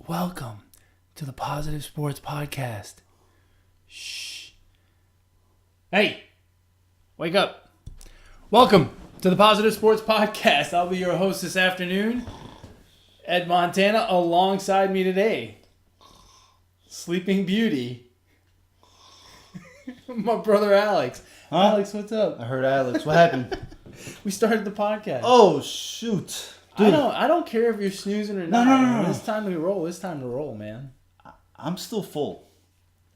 Welcome to the Positive Sports Podcast. Shh. Hey, wake up. Welcome to the Positive Sports Podcast. I'll be your host this afternoon, Ed Montana. Alongside me today, Sleeping Beauty, my brother Alex. Huh? Alex, what's up? I heard Alex. What happened? We started the podcast. Oh, shoot. Dude, I don't care if you're snoozing or No, not. no. It's time to roll. It's time to roll, man. I'm still full.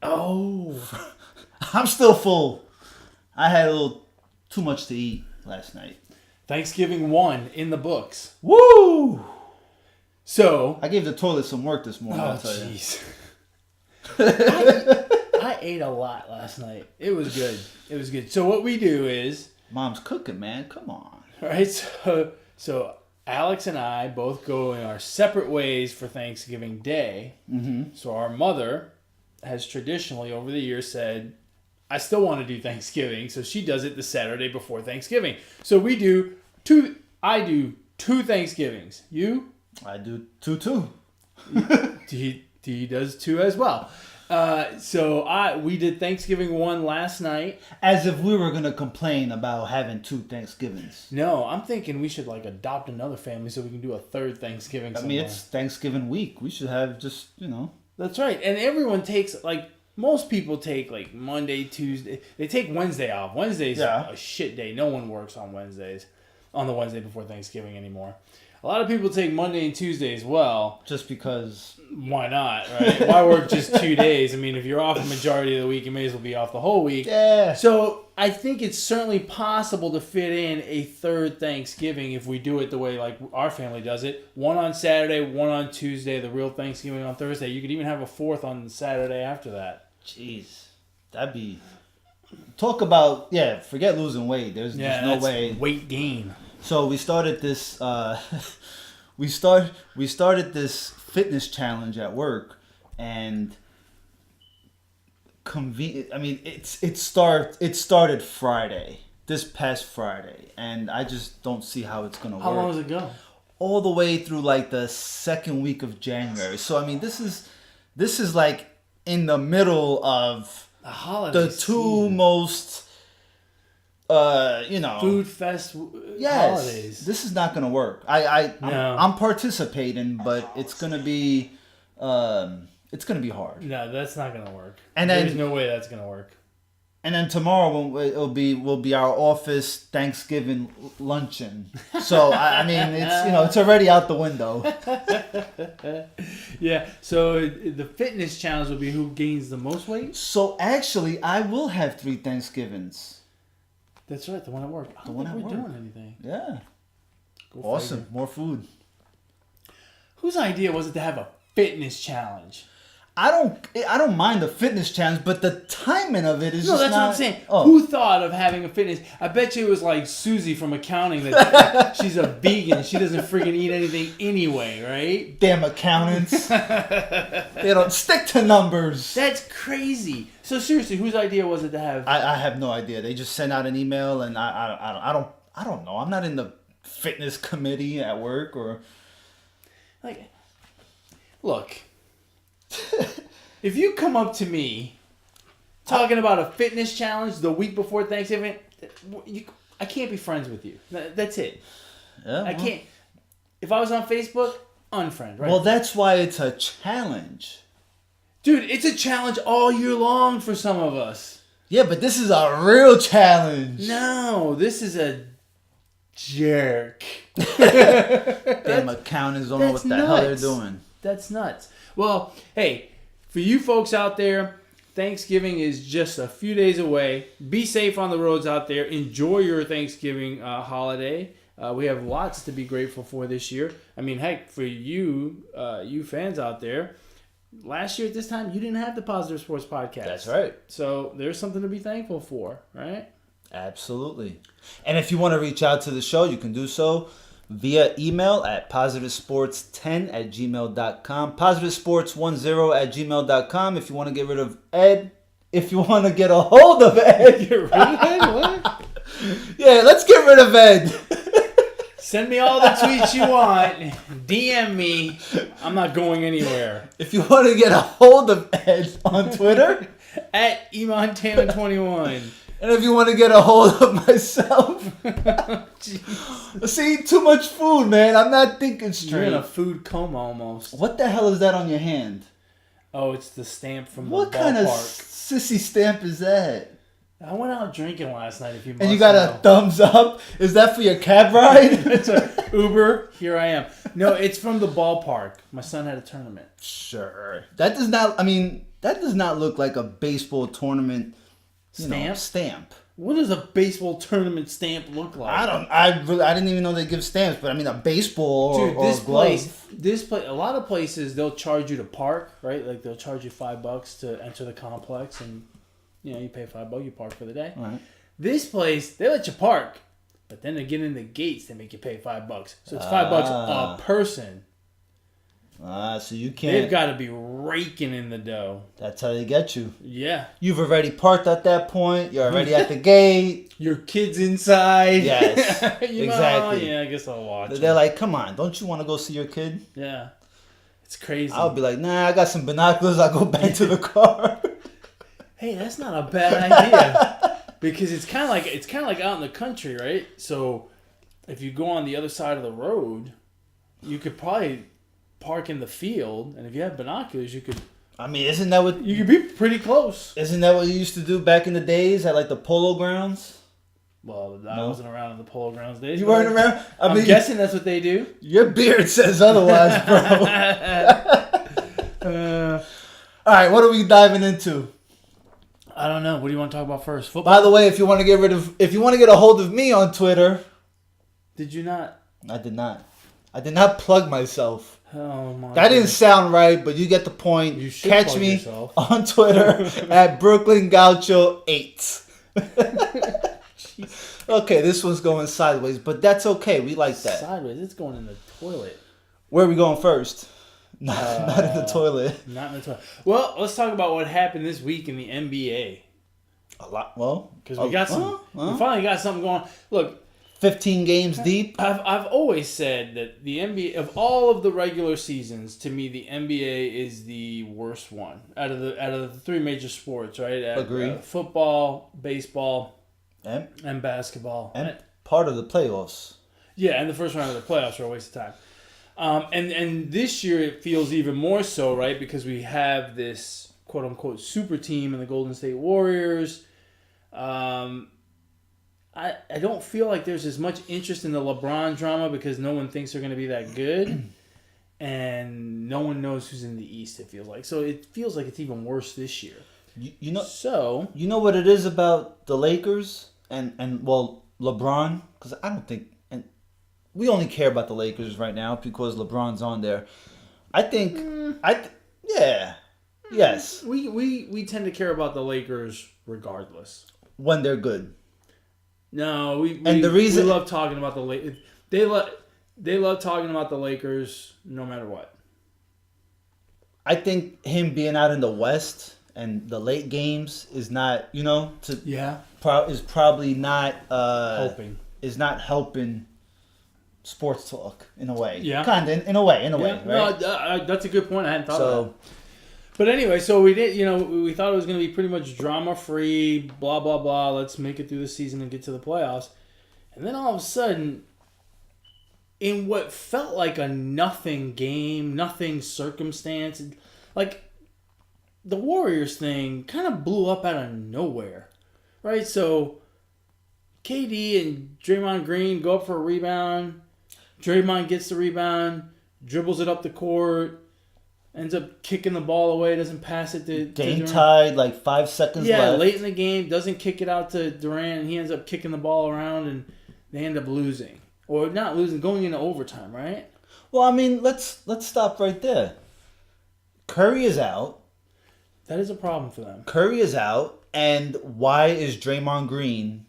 Oh. I'm still full. I had a little too much to eat last night. Thanksgiving 1 in the books. Woo! So. I gave the toilet some work this morning, Oh, I'll tell you. jeez. I ate a lot last night. It was good. It was good. So what we do is. Mom's cooking, man. Come on. Right? So Alex and I both go in our separate ways for Thanksgiving Day. Mm-hmm. So our mother has traditionally over the years said, I still want to do Thanksgiving. So she does it the Saturday before Thanksgiving. So we do I do two Thanksgivings. You? I do two. He does two as well. We did Thanksgiving 1 last night. As if we were going to complain about having two Thanksgivings. No, I'm thinking we should adopt another family so we can do a third Thanksgiving somewhere. I mean, it's Thanksgiving week. We should have just, That's right. And everyone takes, most people take, Monday, Tuesday. They take Wednesday off. Wednesday's a shit day. No one works on Wednesdays, on the Wednesday before Thanksgiving anymore. A lot of people take Monday and Tuesday as well. Just because. Why not, right? Why work just 2 days? I mean, if you're off a majority of the week, you may as well be off the whole week. Yeah. So I think it's certainly possible to fit in a third Thanksgiving if we do it the way our family does it. One on Saturday, one on Tuesday, the real Thanksgiving on Thursday. You could even have a fourth on Saturday after that. Jeez. That'd be... Talk about... Yeah, forget losing weight. There's no way... Weight gain. So we started this... we started this fitness challenge at work, and... it started Friday, this past Friday, and I just don't see how it's gonna work. How long does it go? All the way through the second week of January. So I mean, this is in the middle of the holiday two most food fest holidays. This is not gonna work. I'm participating, but it's gonna be hard. No, that's not gonna work. And then, there's no way that's gonna work. And then tomorrow will be our office Thanksgiving luncheon. So I mean, it's already out the window. Yeah. So the fitness challenge will be who gains the most weight. So actually, I will have 3 Thanksgivings. That's right. The one at work. I don't think we're doing anything. Yeah. Go awesome. figure. More food. Whose idea was it to have a fitness challenge? I don't mind the fitness challenge, but the timing of it is no. Just That's not, what I'm saying. Oh. Who thought of having a fitness? I bet you it was Susie from accounting that she's a vegan. She doesn't freaking eat anything anyway, right? Damn accountants. They don't stick to numbers. That's crazy. So seriously, whose idea was it to have? I have no idea. They just sent out an email, and I don't know. I'm not in the fitness committee at work or. Look. If you come up to me talking about a fitness challenge the week before Thanksgiving, I can't be friends with you. That's it. Yeah, I can't. If I was on Facebook, unfriend, right? Well, that's why it's a challenge. Dude, it's a challenge all year long for some of us. Yeah, but this is a real challenge. No, this is a jerk. Damn accountants don't know what the hell they're doing. That's nuts. Well, hey, for you folks out there, Thanksgiving is just a few days away. Be safe on the roads out there. Enjoy your Thanksgiving holiday. We have lots to be grateful for this year. I mean, heck, for you fans out there, last year at this time, you didn't have the Positive Sports Podcast. That's right. So there's something to be thankful for, right? Absolutely. And if you want to reach out to the show, you can do so via email at positivesports10@gmail.com. positivesports10@gmail.com. If you want to get rid of Ed, if you want to get a hold of Ed. Get rid of Ed? What? Yeah, let's get rid of Ed. Send me all the tweets you want. DM me. I'm not going anywhere. If you want to get a hold of Ed on Twitter, At eMontana21. and if you want to get a hold of myself, see, too much food, man. I'm not thinking You're straight. in a food coma almost. What the hell is that on your hand? Oh, it's the stamp from the What ballpark. kind of sissy stamp is that? I went out drinking last night. If you And you must got a know. thumbs up? Is that for your cab ride? It's a Uber. Here I am. No, it's from the ballpark. My son had a tournament. Sure. That does not. I mean, that does not look like a baseball tournament Stamp? Stamp. What does a baseball tournament stamp look like? I didn't even know they give stamps, but I mean a baseball Dude, or this a glove. place, a lot of places they'll charge you to park, right? Like they'll charge you $5 to enter the complex, and you pay $5, you park for the day. Right. This place, they let you park, but then to get in the gates, they make you pay $5. So it's $5 a person. So you can't. They've got to be raking in the dough. That's how they get you. Yeah, You've already parked at that point. You're already at the gate. your kid's inside. Yes, exactly. Yeah, I guess I'll watch. They're it. like, come on, don't you want to go see your kid? Yeah, it's crazy. I'll be like, nah, I got some binoculars. I'll go back to the car. Hey, that's not a bad idea because it's kind of like out in the country, right? So if you go on the other side of the road, you could probably park in the field, and if you have binoculars, you could I mean, isn't that what be pretty close. you used to do back in the days at like the polo grounds? Well, I No. wasn't around in the Polo Grounds days. You weren't around. I'm guessing that's what they do. Your beard says otherwise, bro. All right, what are we diving into? I don't know. What do you want to talk about first? Football? By the way, if you want to get a hold of me on Twitter, Did you not? I did not plug myself. Oh my! That didn't sound right, but you get the point. You should Catch plug me yourself. on Twitter at Brooklyn Gaucho 8. Okay, this one's going sideways, but that's okay. We like that. Sideways. It's going in the toilet. Where are we going first? Not in the toilet. Not in the toilet. Well, let's talk about what happened this week in the NBA. A lot. Well, Because we got some. We finally got something going. Look, 15 games deep. I've always said that the NBA, of all of the regular seasons, to me the NBA is the worst one out of the three major sports, right? Agree. Football, baseball, And and basketball. part of the playoffs. Yeah, and the first round of the playoffs are a waste of time. And this year it feels even more so, right? Because we have this quote unquote super team in the Golden State Warriors. I don't feel like there's as much interest in the LeBron drama because no one thinks they're going to be that good. And no one knows who's in the East, it feels like. So it feels like it's even worse this year. You know what it is about the Lakers and LeBron? Because I don't think, and we only care about the Lakers right now because LeBron's on there. I think, yes, We tend to care about the Lakers regardless. when they're good. No, we love talking about the Lakers. They love talking about the Lakers no matter what. I think him being out in the West and the late games is not, is probably not Hoping. is not helping sports talk in a way. Yeah. Kind of in a way, Yeah, right? no, that's a good point. I hadn't thought of that. But anyway, so we did, we thought it was going to be pretty much drama-free, blah, blah, blah. Let's make it through the season and get to the playoffs. And then all of a sudden, in what felt like a nothing game, nothing circumstance, like the Warriors thing kind of blew up out of nowhere, right? So KD and Draymond Green go up for a rebound. Draymond gets the rebound, dribbles it up the court, ends up kicking the ball away, doesn't pass it to Game Durant. tied, like 5 seconds Yeah, left. late in the game, doesn't kick it out to Durant, and he ends up kicking the ball around, and they end up losing. Or not losing, going into overtime, right? Well, I mean, let's stop right there. Curry is out. That is a problem for them. Curry is out, and why is Draymond Green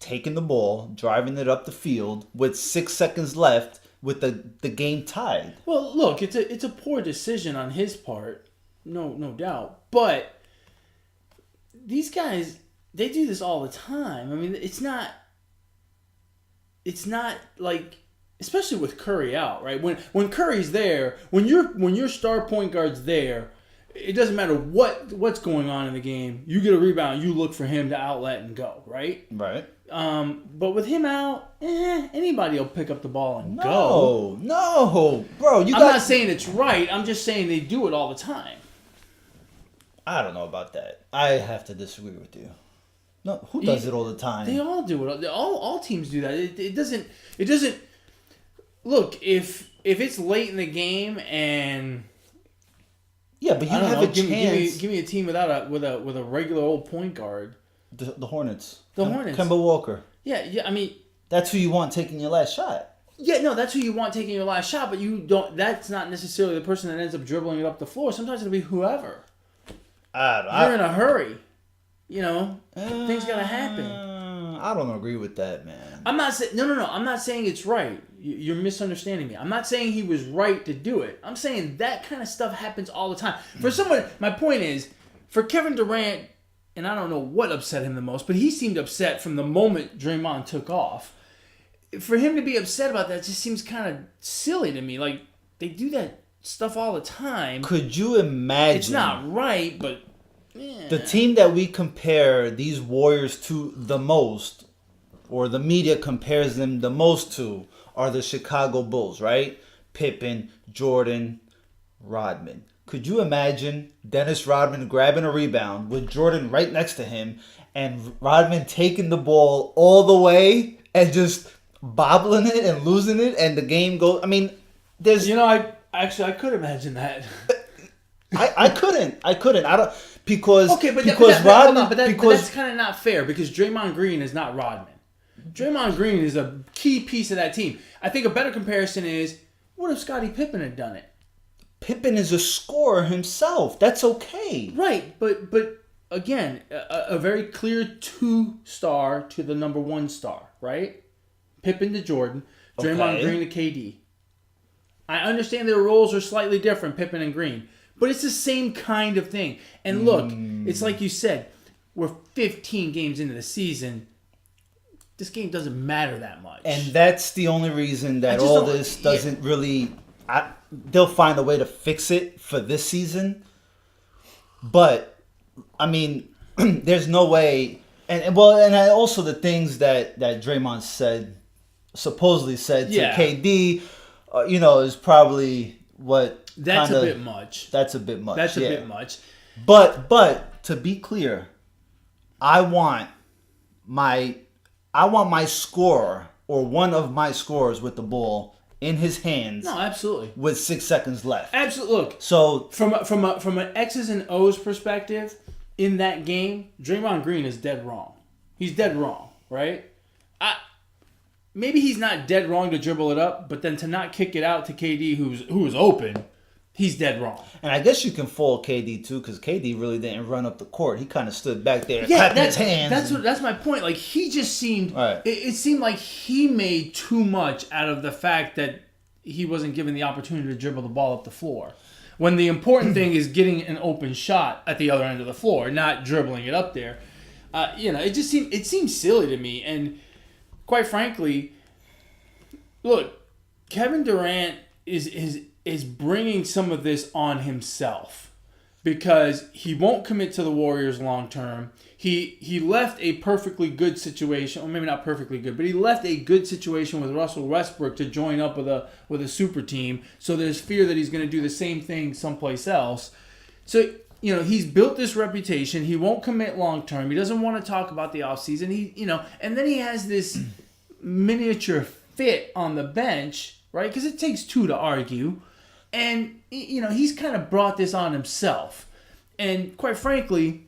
taking the ball, driving it up the field with 6 seconds left with the game tied? Well, look, it's a poor decision on his part, no doubt. But these guys, they do this all the time. I mean, it's not it's not like, especially with Curry out, right? When Curry's there, when your star point guard's there, it doesn't matter what's going on in the game. You get a rebound, you look for him to outlet and go, right? Right. But with him out, anybody will pick up the ball and go. No, bro. I'm not saying it's right. I'm just saying they do it all the time. I don't know about that. I have to disagree with you. No, who does it all the time? They all do it. All teams do that. It doesn't. Look, if it's late in the game and yeah, but you have a chance. Give me a team with a regular old point guard. The Hornets. Hornets. Kemba Walker. Yeah. I mean, that's who you want taking your last shot. Yeah, no, that's who you want taking your last shot, but you don't. That's not necessarily the person that ends up dribbling it up the floor. Sometimes it'll be whoever. You're in a hurry. Things gotta happen. I don't agree with that, man. I'm not saying no. I'm not saying it's right. You're misunderstanding me. I'm not saying he was right to do it. I'm saying that kind of stuff happens all the time. For someone, my point is, for Kevin Durant, and I don't know what upset him the most, but he seemed upset from the moment Draymond took off. For him to be upset about that just seems kind of silly to me. Like, they do that stuff all the time. Could you imagine? It's not right, but the team that we compare these Warriors to the most, or the media compares them the most to, are the Chicago Bulls, right? Pippen, Jordan, Rodman. Could you imagine Dennis Rodman grabbing a rebound with Jordan right next to him and Rodman taking the ball all the way and just bobbling it and losing it and the game goes... I mean, there's... I could imagine that. I couldn't. I don't... Because... Okay, but Rodman... But that's kind of not fair because Draymond Green is not Rodman. Draymond Green is a key piece of that team. I think a better comparison is, what if Scottie Pippen had done it? Pippen is a scorer himself. That's okay. Right, but again, a very clear 2-star to the number 1 star, right? Pippen to Jordan, Draymond Green to KD. I understand their roles are slightly different, Pippen and Green, but it's the same kind of thing. And look, it's like you said, we're 15 games into the season. This game doesn't matter that much. And that's the only reason that all this doesn't really... they'll find a way to fix it for this season. But, I mean, there's no way... And also the things that Draymond supposedly said to KD, is probably what... That's a bit much. That's a bit much. That's a bit much. But, to be clear, I want my scorer, or one of my scorers with the ball in his hands. No, absolutely. With 6 seconds left. Absolutely. Look, so from an X's and O's perspective, in that game, Draymond Green is dead wrong. He's dead wrong, right? Maybe he's not dead wrong to dribble it up, but then to not kick it out to KD, who was open, he's dead wrong. And I guess you can fault KD too, because KD really didn't run up the court. He kind of stood back there, clapping his hands. That's my point. Like, he just seemed... Right. It seemed like he made too much out of the fact that he wasn't given the opportunity to dribble the ball up the floor. When the important thing is getting an open shot at the other end of the floor, not dribbling it up there. It seemed silly to me. And quite frankly, look, Kevin Durant is bringing some of this on himself because he won't commit to the Warriors long term. He left a perfectly good situation, or maybe not perfectly good, but he left a good situation with Russell Westbrook to join up with a super team. So there's fear that he's going to do the same thing someplace else. So, he's built this reputation. He won't commit long term. He doesn't want to talk about the offseason. And then he has this miniature fit on the bench, right? Because it takes 2 to argue. And, he's kind of brought this on himself. And quite frankly,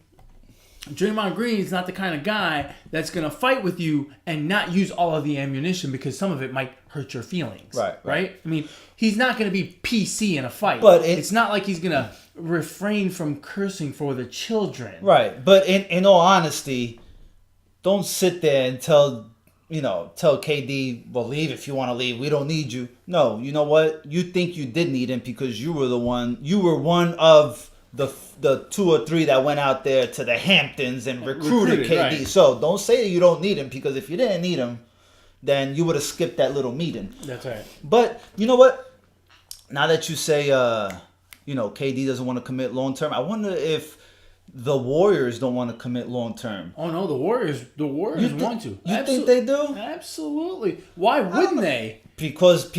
Draymond Green is not the kind of guy that's going to fight with you and not use all of the ammunition because some of it might hurt your feelings. Right? I mean, he's not going to be PC in a fight. But it's not like he's going to refrain from cursing for the children. Right. But in all honesty, don't sit there and tell KD, well, leave if you want to leave. We don't need you. No, you know what? You think you did need him because you were one of the 2 or 3 that went out there to the Hamptons and recruited KD. Right. So don't say you don't need him because if you didn't need him, then you would have skipped that little meeting. That's right. But you know what? Now that you say, KD doesn't want to commit long term, I wonder if the Warriors don't want to commit long term. Oh no, the Warriors want to. You think they do? Absolutely. Why wouldn't they? Because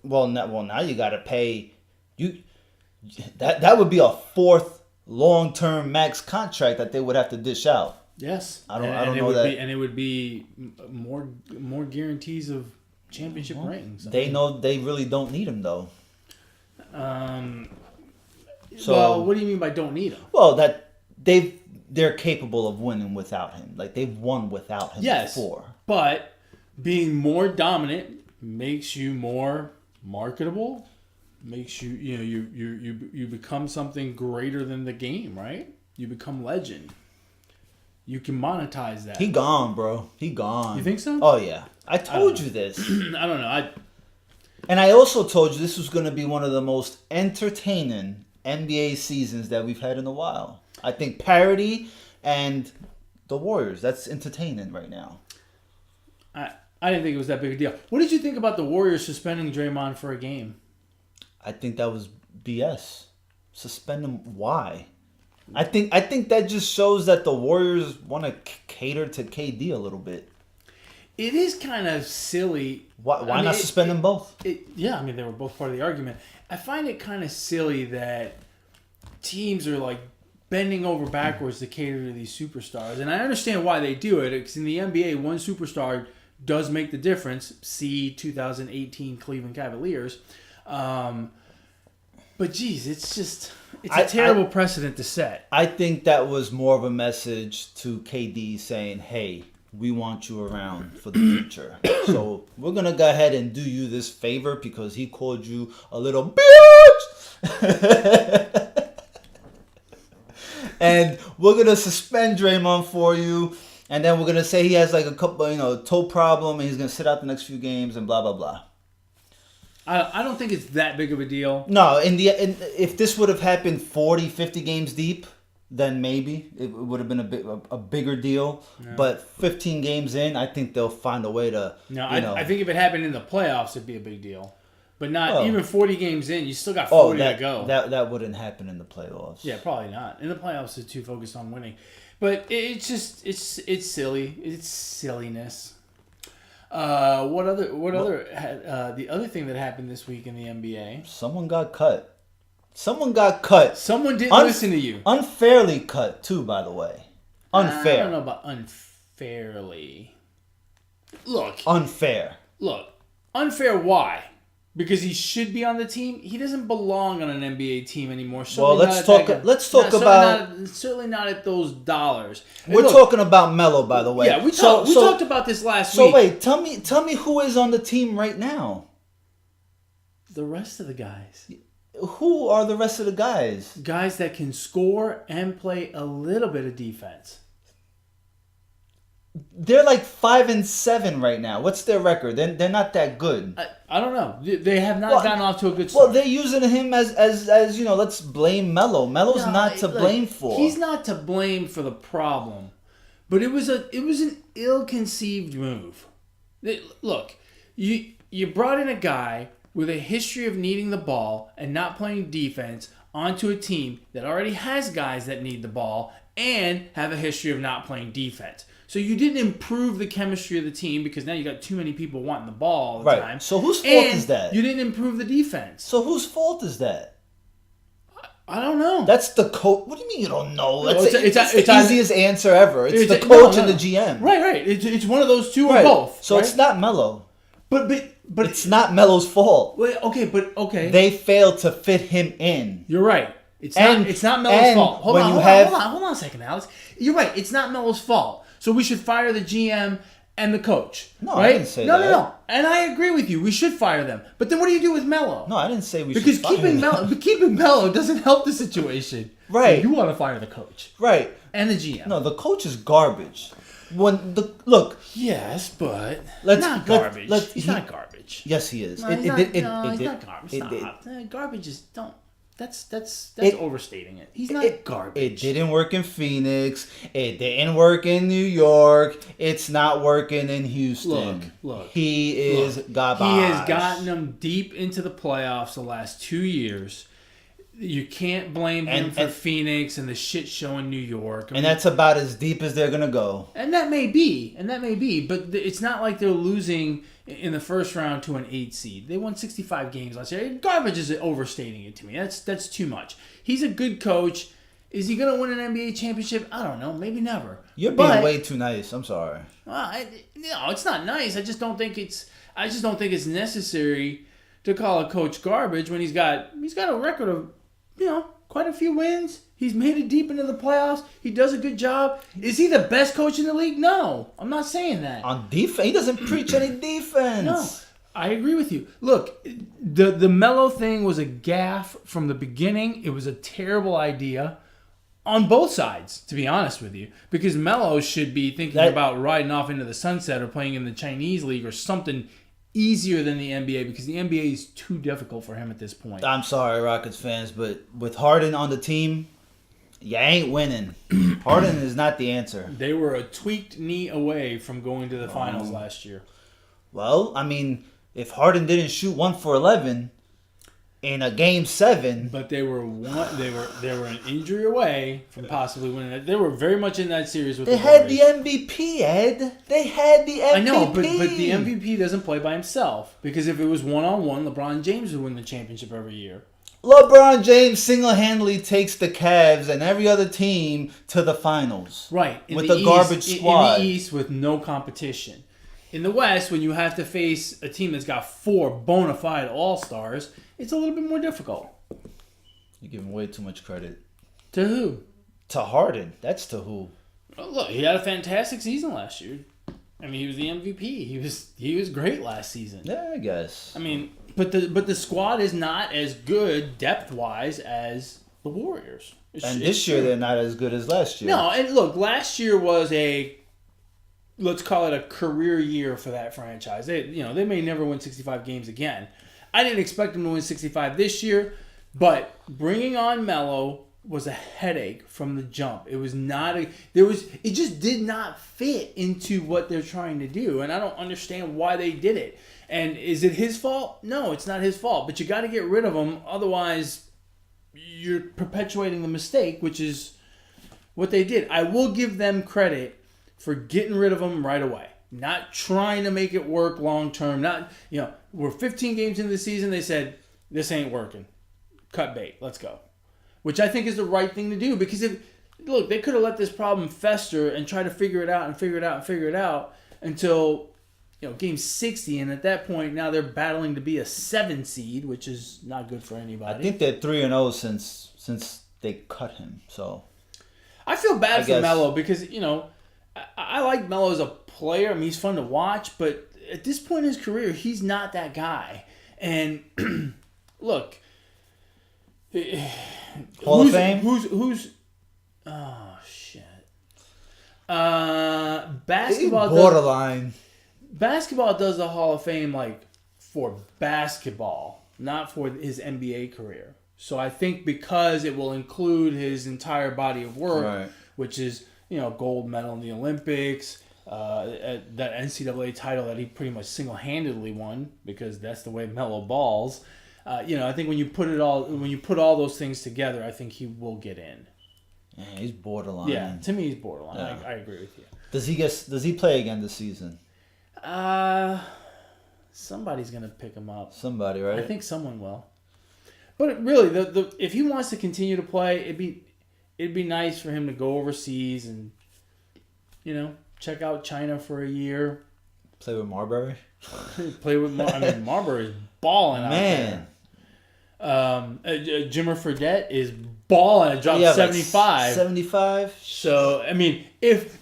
now you got to pay you. That would be a fourth long term max contract that they would have to dish out. Yes, I don't know that. And it would be more guarantees of championship rings. They know they really don't need him though. Well, what do you mean by don't need him? Well, that they're capable of winning without him. Like they've won without him before. But being more dominant makes you more marketable. Makes you you become something greater than the game, right? You become legend. You can monetize that. He gone, bro. He gone. You think so? Oh yeah. I told you this. I don't know. And I also told you this was going to be one of the most entertaining NBA seasons that we've had in a while. I think parity and the Warriors, that's entertaining right now. I didn't think it was that big a deal. What did you think about the Warriors suspending Draymond for a game? I think that was BS. Suspend him. Why? I think that just shows that the Warriors want to cater to KD a little bit. It is kind of silly. Why not suspend them both? They were both part of the argument. I find it kind of silly that teams are like bending over backwards to cater to these superstars. And I understand why they do it. Because in the NBA, one superstar does make the difference. See 2018 Cleveland Cavaliers. But geez, it's a terrible precedent to set. I think that was more of a message to KD saying, hey, we want you around for the future. So we're going to go ahead and do you this favor because he called you a little bitch. And we're going to suspend Draymond for you. And then we're going to say he has like a couple, toe problem and he's going to sit out the next few games and blah, blah, blah. I don't think it's that big of a deal. No, if this would have happened 40, 50 games deep, then maybe it would have been a bigger deal. Yeah. But 15 games in, I think they'll find a way to. No, I think if it happened in the playoffs, it'd be a big deal. But not even 40 games in. You still got 40 to go. That wouldn't happen in the playoffs. Yeah, probably not. In the playoffs, they're too focused on winning. But it's silly. It's silliness. The other thing that happened this week in the NBA? Someone got cut. Someone didn't listen to you. Unfairly cut too, by the way. Unfair. I don't know about unfairly. Unfair. Unfair. Why? Because he should be on the team. He doesn't belong on an NBA team anymore. Well, let's talk about certainly not at those dollars. We're talking about Melo, by the way. Yeah, we talked about this last So week. wait, tell me who is on the team right now? The rest of the guys. Who are the rest of the guys? Guys that can score and play a little bit of defense. They're like 5-7 right now. What's their record? They're not that good. I don't know. They have not gotten off to a good start. Well, they're using him as let's blame Melo. Melo's not to blame for. He's not to blame for the problem. But it was an ill-conceived move. Look, you brought in a guy with a history of needing the ball and not playing defense onto a team that already has guys that need the ball and have a history of not playing defense. So you didn't improve the chemistry of the team because now you got too many people wanting the ball all the time. So whose fault is that? You didn't improve the defense. So whose fault is that? I don't know. That's the coach. What do you mean you don't know? It's the easiest answer ever. It's the coach and the GM. Right. It's one of those two or both. So it's not Melo. But it's not Melo's fault. Okay. They failed to fit him in. You're right. It's not Melo's fault. Hold on a second, Alex. You're right. It's not Melo's fault. So we should fire the GM and the coach. No, right? I didn't say that. No. And I agree with you. We should fire them. But then what do you do with Melo? No, I didn't say we should fire them. Because keeping Melo doesn't help the situation. Right. So you want to fire the coach. Right. And the GM. No, the coach is garbage. Yes, but not garbage. He's not garbage. Yes, he is. No, he's not garbage. Stop. Garbage is don't. That's overstating it. He's not garbage. It didn't work in Phoenix. It didn't work in New York. It's not working in Houston. Look. He is garbage. He has gotten them deep into the playoffs the last 2 years. You can't blame him for Phoenix and the shit show in New York. And that's about as deep as they're gonna go. And that may be. But it's not like they're losing in the first round to an 8 seed. They won 65 games last year. Garbage is overstating it to me. That's too much. He's a good coach. Is he gonna win an NBA championship? I don't know. Maybe never. You're being way too nice. I'm sorry. No, it's not nice. I just don't think it's necessary to call a coach garbage when he's got a record of, quite a few wins. He's made it deep into the playoffs. He does a good job. Is he the best coach in the league? No, I'm not saying that. On defense, he doesn't preach any defense. No, I agree with you. Look, the Melo thing was a gaffe from the beginning. It was a terrible idea on both sides, to be honest with you, because Melo should be thinking about riding off into the sunset or playing in the Chinese league or something easier than the NBA, because the NBA is too difficult for him at this point. I'm sorry, Rockets fans, but with Harden on the team, you ain't winning. Harden is not the answer. They were a tweaked knee away from going to the finals last year. Well, I mean, if Harden didn't shoot 1 for 11 in a game 7, but they were an injury away from possibly winning it. They were very much in that series with. They had the MVP, Ed. They had the MVP. I know, but the MVP doesn't play by himself, because if it was 1-on-1, LeBron James would win the championship every year. LeBron James single-handedly takes the Cavs and every other team to the finals. Right. With a garbage squad. In the East with no competition. In the West, when you have to face a team that's got 4 bona fide all-stars, it's a little bit more difficult. You're giving way too much credit. To who? To Harden. That's to who? Well, look, he had a fantastic season last year. I mean, he was the MVP. He was great last season. Yeah, I guess. I mean, but the squad is not as good depth-wise as the Warriors. This year they're not as good as last year. No, and look, last year was let's call it a career year for that franchise. They may never win 65 games again. I didn't expect them to win 65 this year, but bringing on Melo was a headache from the jump. It was not it just did not fit into what they're trying to do, and I don't understand why they did it. And is it his fault? No, it's not his fault, but you got to get rid of him, otherwise you're perpetuating the mistake, which is what they did. I will give them credit for getting rid of him right away. Not trying to make it work long term. We're 15 games into the season. They said, this ain't working. Cut bait. Let's go. Which I think is the right thing to do, because they could have let this problem fester and try to figure it out until game 60, and at that point now they're battling to be a 7 seed, which is not good for anybody. I think they're 3-0 since they cut him. So I feel bad for Melo, because I like Melo as a player. I mean, he's fun to watch, but at this point in his career, he's not that guy. And look, Hall of Fame? Who's? Oh shit. Basketball. Borderline. Basketball does the Hall of Fame for basketball, not for his NBA career. So I think because it will include his entire body of work, right, which is gold medal in the Olympics, that NCAA title that he pretty much single-handedly won, because that's the way Melo balls. I think when you put all those things together, I think he will get in. Yeah, he's borderline. Yeah, to me he's borderline. Yeah. I agree with you. Does he play again this season? Somebody's gonna pick him up. Somebody, right? I think someone will. But really, if he wants to continue to play, it'd be nice for him to go overseas and check out China for a year. Play with Marbury. Marbury's balling out there. Jimmer Fredette is balling and dropped 75. 75. So if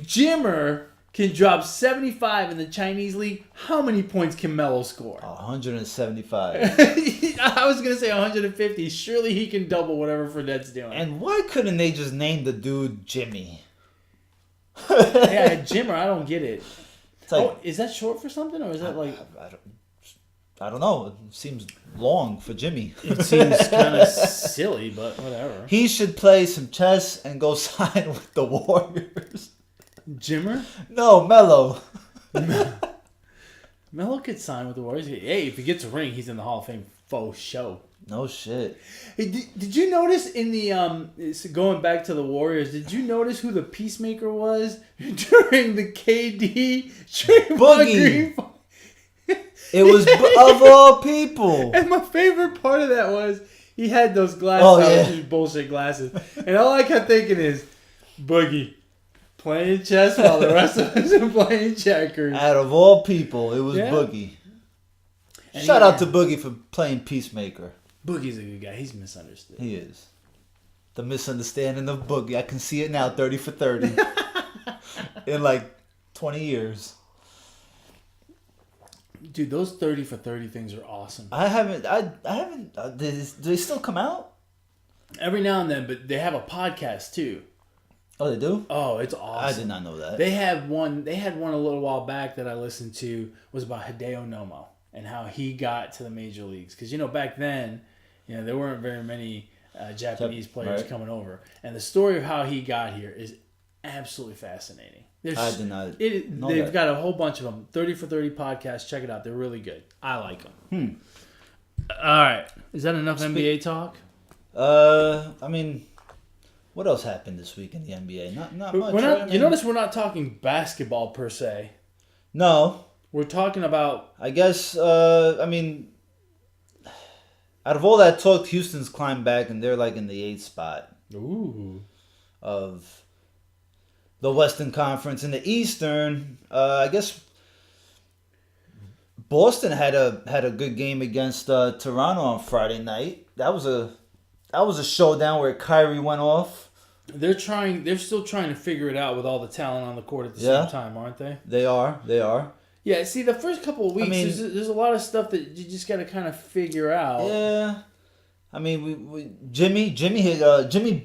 Jimmer can drop 75 in the Chinese league, how many points can Melo score? 175. I was going to say 150. Surely he can double whatever Fredette's doing. And why couldn't they just name the dude Jimmy? Yeah, Jimmer, I don't get it. It's like, is that short for something, or is that I don't know. It seems long for Jimmy. It seems kind of silly, but whatever. He should play some chess and go sign with the Warriors. Jimmer? No, Melo. Melo could sign with the Warriors. Hey, if he gets a ring, he's in the Hall of Fame faux show. No shit. Hey, did you notice in the going back to the Warriors? Did you notice who the peacemaker was during the KD Boogie? It was of all people. And my favorite part of that was he had those glasses. Oh, yeah. Those bullshit glasses, and all I kept thinking is Boogie playing chess while the rest of us are playing checkers. Out of all people, it was Yeah. Boogie. And Shout out to Boogie for playing Peacemaker. Boogie's a good guy. He's misunderstood. He is. The misunderstanding of Boogie. I can see it now, 30 for 30. In like 20 years. Dude, those 30 for 30 things are awesome. I haven't, do they still come out? Every now and then, but they have a podcast too. Oh, they do? Oh, it's awesome. I did not know that. They had one a little while back that I listened to, was about Hideo Nomo and how he got to the major leagues. Because, back then, there weren't very many Japanese players coming over. And the story of how he got here is absolutely fascinating. I did not know They've that. got a whole bunch of them. 30 for 30 podcasts. Check it out. They're really good. I like them. All right. Is that enough NBA talk? I mean, what else happened this week in the NBA? Not much. We're not, right? you notice we're not talking basketball per se. No. We're talking about... I guess, I mean, out of all that talk, Houston's climbed back and they're like in the 8th spot of the Western Conference. In the Eastern, I guess Boston had a good game against Toronto on Friday night. That was a showdown where Kyrie went off. They're still trying to figure it out with all the talent on the court at the same time, aren't they? They are. Yeah, see, the first couple of weeks, there's a lot of stuff that you just got to kind of figure out. Yeah. I mean, Jimmy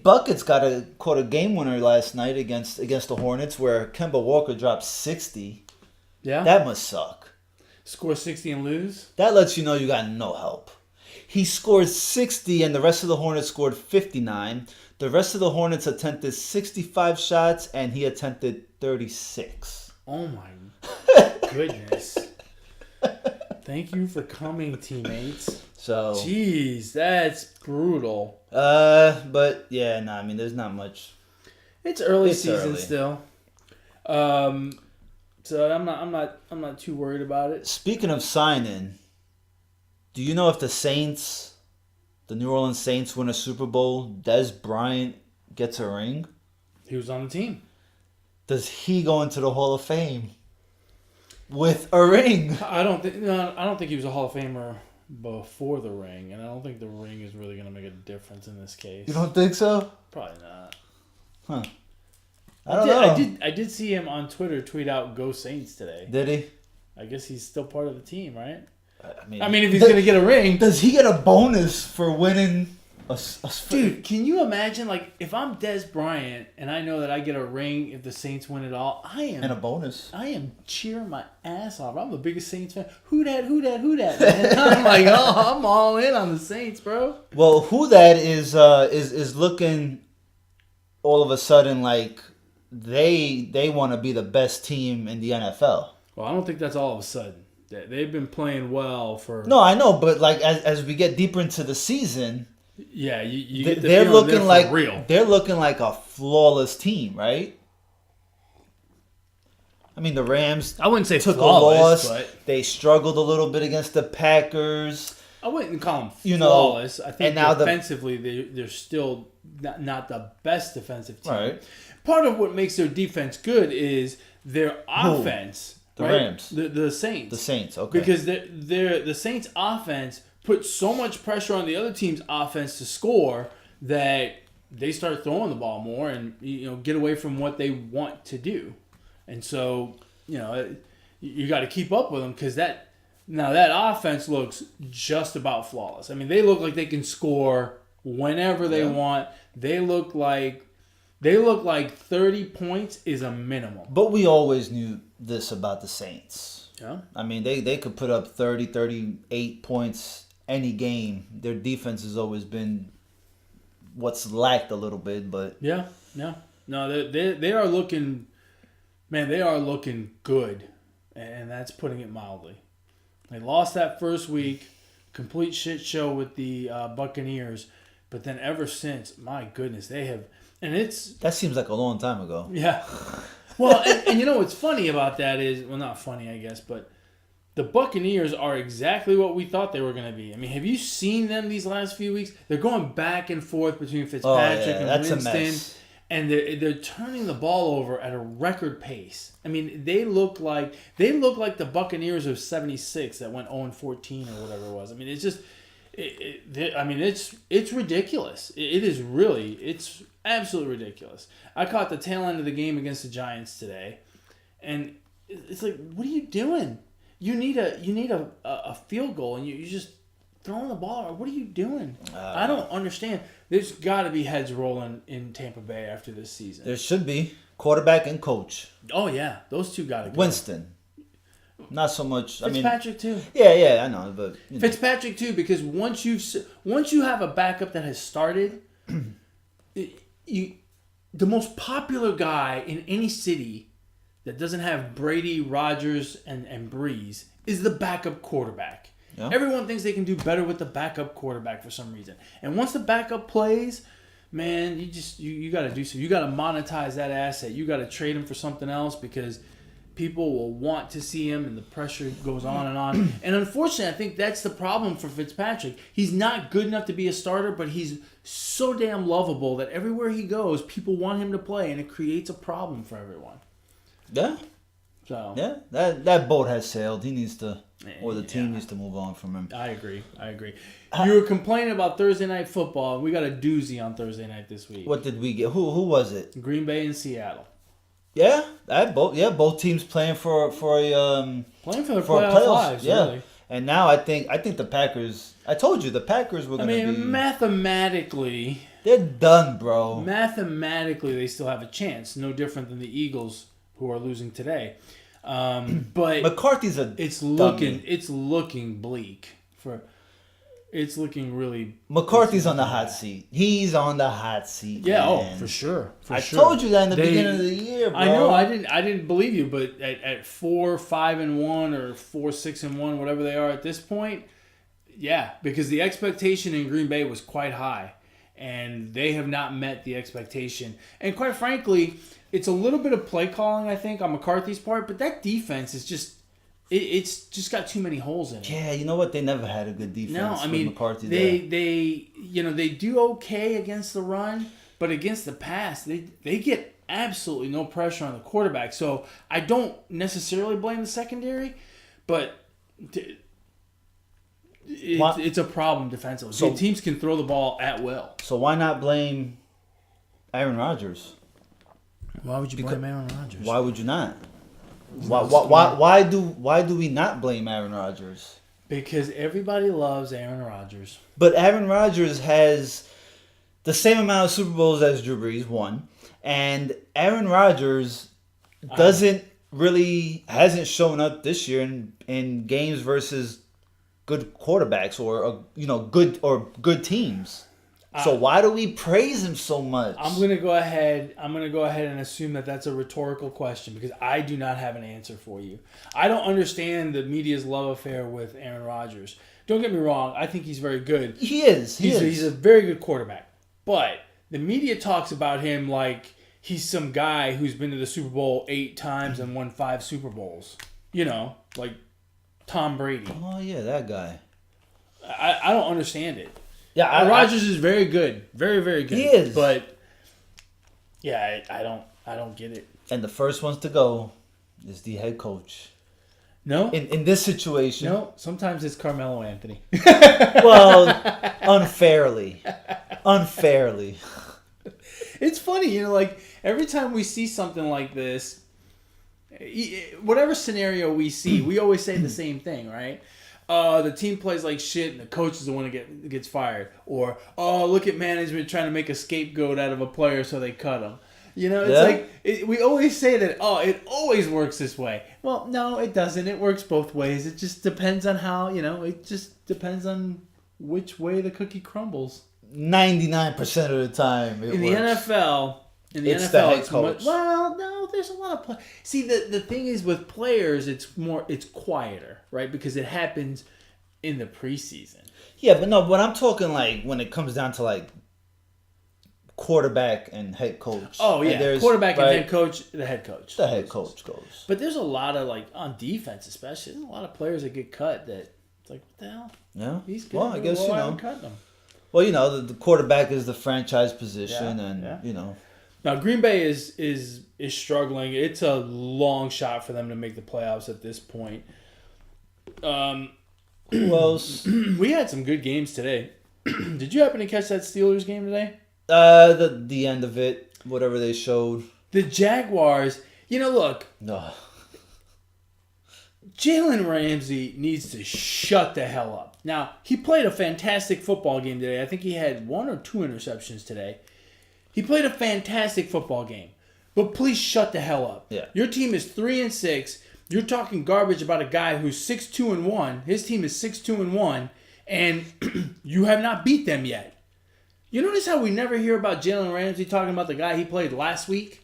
Buckets caught a game winner last night against the Hornets where Kemba Walker dropped 60. Yeah? That must suck. Score 60 and lose? That lets you know you got no help. He scored 60 and the rest of the Hornets scored 59. The rest of the Hornets attempted 65 shots and he attempted 36. Oh my goodness. Thank you for coming, teammates. So, jeez, that's brutal. but yeah, I mean, there's not much. It's early season still. So I'm not too worried about it. Speaking of signing, do you know if the New Orleans Saints win a Super Bowl, Des Bryant gets a ring? He was on the team. Does he go into the Hall of Fame with a ring? I don't think he was a Hall of Famer before the ring, and I don't think the ring is really going to make a difference in this case. You don't think so? Probably not. Huh. I don't know. I did see him on Twitter tweet out "Go Saints" today. Did he? I guess he's still part of the team, right? I mean, if he's going to get a ring, does he get a bonus for winning a dude? Can you imagine, like, if I'm Des Bryant and I know that I get a ring if the Saints win it all? And a bonus. I am cheering my ass off. I'm the biggest Saints fan. Who dat, man? I'm like, I'm all in on the Saints, bro. Well, who that is looking all of a sudden like they want to be the best team in the NFL. Well, I don't think that's all of a sudden. They've been playing well for... No, I know, but like as we get deeper into the season, yeah, you get the they're feeling looking for like real. They're looking like a flawless team, right? I mean, the Rams I wouldn't say took flawless, a loss. but They struggled a little bit against the Packers. I wouldn't call them flawless. I think defensively they're still not the best defensive team. Right. Part of what makes their defense good is their offense. The right? Rams. The Saints. The Saints, okay. Because the Saints' offense puts so much pressure on the other team's offense to score that they start throwing the ball more and get away from what they want to do. And so, you got to keep up with them because that offense looks just about flawless. I mean, they look like they can score whenever they want. They look like 30 points is a minimum. But we always knew this about the Saints. Yeah. I mean, they could put up 30, 38 points any game. Their defense has always been what's lacked a little bit, but Yeah. Yeah. No, they are looking, man, they are looking good. And that's putting it mildly. They lost that first week, complete shit show with the Buccaneers. But then ever since, my goodness, they have, and it's, that seems like a long time ago. yeah. Well, and you know what's funny about that is, well, not funny, I guess, but the Buccaneers are exactly what we thought they were going to be. I mean, have you seen them these last few weeks? They're going back and forth between Fitzpatrick and that's Winston. a mess. And they're turning the ball over at a record pace. I mean, they look like the Buccaneers of '76 that went 0-14 or whatever it was. I mean, it's just, it's ridiculous. It's absolutely ridiculous. I caught the tail end of the game against the Giants today, and it's like, what are you doing? You need a field goal, and you just throwing the ball. What are you doing? I don't understand. There's got to be heads rolling in Tampa Bay after this season. There should be quarterback and coach. Oh yeah, those two got to go. Winston, not so much. Fitzpatrick too. Yeah, I know, but Fitzpatrick too, because once you have a backup that has started, the most popular guy in any city that doesn't have Brady, Rodgers, and Breeze is the backup quarterback. Yeah. Everyone thinks they can do better with the backup quarterback for some reason. And once the backup plays, man, you got to do so. You got to monetize that asset. You got to trade him for something else because people will want to see him, and the pressure goes on and on. And unfortunately, I think that's the problem for Fitzpatrick. He's not good enough to be a starter, but he's so damn lovable that everywhere he goes, people want him to play, and it creates a problem for everyone. Yeah. So yeah, that boat has sailed. He needs to, or the team needs to move on from him. I agree. You were complaining about Thursday Night Football. We got a doozy on Thursday night this week. What did we get? Who was it? Green Bay and Seattle. Yeah, both teams playing for their playoff lives. Yeah, really. And now I think the Packers. I told you the Packers were going to be. Mathematically, they're done, bro. Mathematically, they still have a chance. No different than the Eagles, who are losing today. But McCarthy's it's looking bleak for. It's looking really. McCarthy's on the hot seat. He's on the hot seat. Yeah, man. for sure. I told you that in the beginning of the year, bro. I know. I didn't believe you, but at 4-5-1 or 4-6-1, whatever they are at this point, yeah, because the expectation in Green Bay was quite high, and they have not met the expectation. And quite frankly, it's a little bit of play calling, I think, on McCarthy's part, but that defense is just. It's just got too many holes in it. Yeah, you know what? They never had a good defense. No, I mean, McCarthy they do okay against the run, but against the pass, they get absolutely no pressure on the quarterback. So I don't necessarily blame the secondary, but it's a problem defensively. So teams can throw the ball at will. So why not blame Aaron Rodgers? Why would you blame Aaron Rodgers? Why would you not? Why do we not blame Aaron Rodgers? Because everybody loves Aaron Rodgers. But Aaron Rodgers has the same amount of Super Bowls as Drew Brees, one, and Aaron Rodgers hasn't shown up this year in games versus good quarterbacks or good teams. So why do we praise him so much? I'm gonna go ahead and assume that that's a rhetorical question because I do not have an answer for you. I don't understand the media's love affair with Aaron Rodgers. Don't get me wrong. I think he's very good. He is. He's a very good quarterback. But the media talks about him like he's some guy who's been to the Super Bowl 8 times and won 5 Super Bowls. You know, like Tom Brady. Oh yeah, that guy. I don't understand it. Yeah, Rodgers is very good, very very good. He is, but yeah, I don't get it. And the first ones to go is the head coach. No, in this situation, no. Sometimes it's Carmelo Anthony. Well, unfairly. It's funny, like every time we see something like this, whatever scenario we see, we always say the same thing, right? The team plays like shit and the coach is the one that gets fired. Or, look at management trying to make a scapegoat out of a player so they cut him. You know, it's Yeah. like we always say that. Oh, it always works this way. Well, no, it doesn't. It works both ways. It just depends on how. It just depends on which way the cookie crumbles. 99% of the time, it In the works. NFL, It's the head it's coach. well, no, there's a lot of play. See, the thing is with players, it's quieter, right? Because it happens in the preseason. Yeah, but no, but I'm talking like when it comes down to like quarterback and head coach. Oh And yeah, there's, quarterback right, and head coach, the head coach. The head coach goes. But there's a lot of like on defense, especially. There's a lot of players that get cut that it's like, what the hell? Yeah. He's good. Well, I guess Why am I cutting him? Well, the quarterback is the franchise position, Yeah, and Now Green Bay is struggling. It's a long shot for them to make the playoffs at this point. who else? We had some good games today. Did you happen to catch that Steelers game today? The end of it, whatever they showed. The Jaguars. Look, No. Jalen Ramsey needs to shut the hell up. Now, he played a fantastic football game today. I think he had 1 or 2 interceptions today. He played a fantastic football game. But please shut the hell up. Yeah. Your team is 3-6. You're talking garbage about a guy who's 6-2-1. His team is 6-2-1, and you have not beat them yet. You notice how we never hear about Jalen Ramsey talking about the guy he played last week?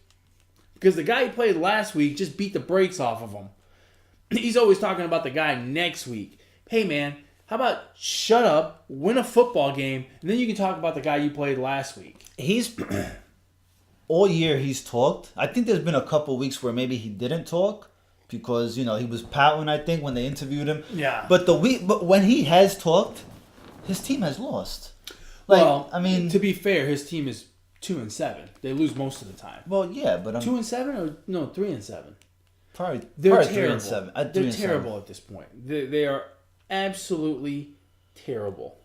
Because the guy he played last week just beat the brakes off of him. He's always talking about the guy next week. Hey, man, how about shut up, win a football game, and then you can talk about the guy you played last week. He's all year he's talked. I think there's been a couple weeks where maybe he didn't talk because he was pouting. I think when they interviewed him. Yeah. But when he has talked, his team has lost. To be fair, his team is 2-7. They lose most of the time. Well, yeah, but 2-7 or no 3-7. Probably They're 3 terrible. and 7. They're terrible at this point. They are absolutely terrible.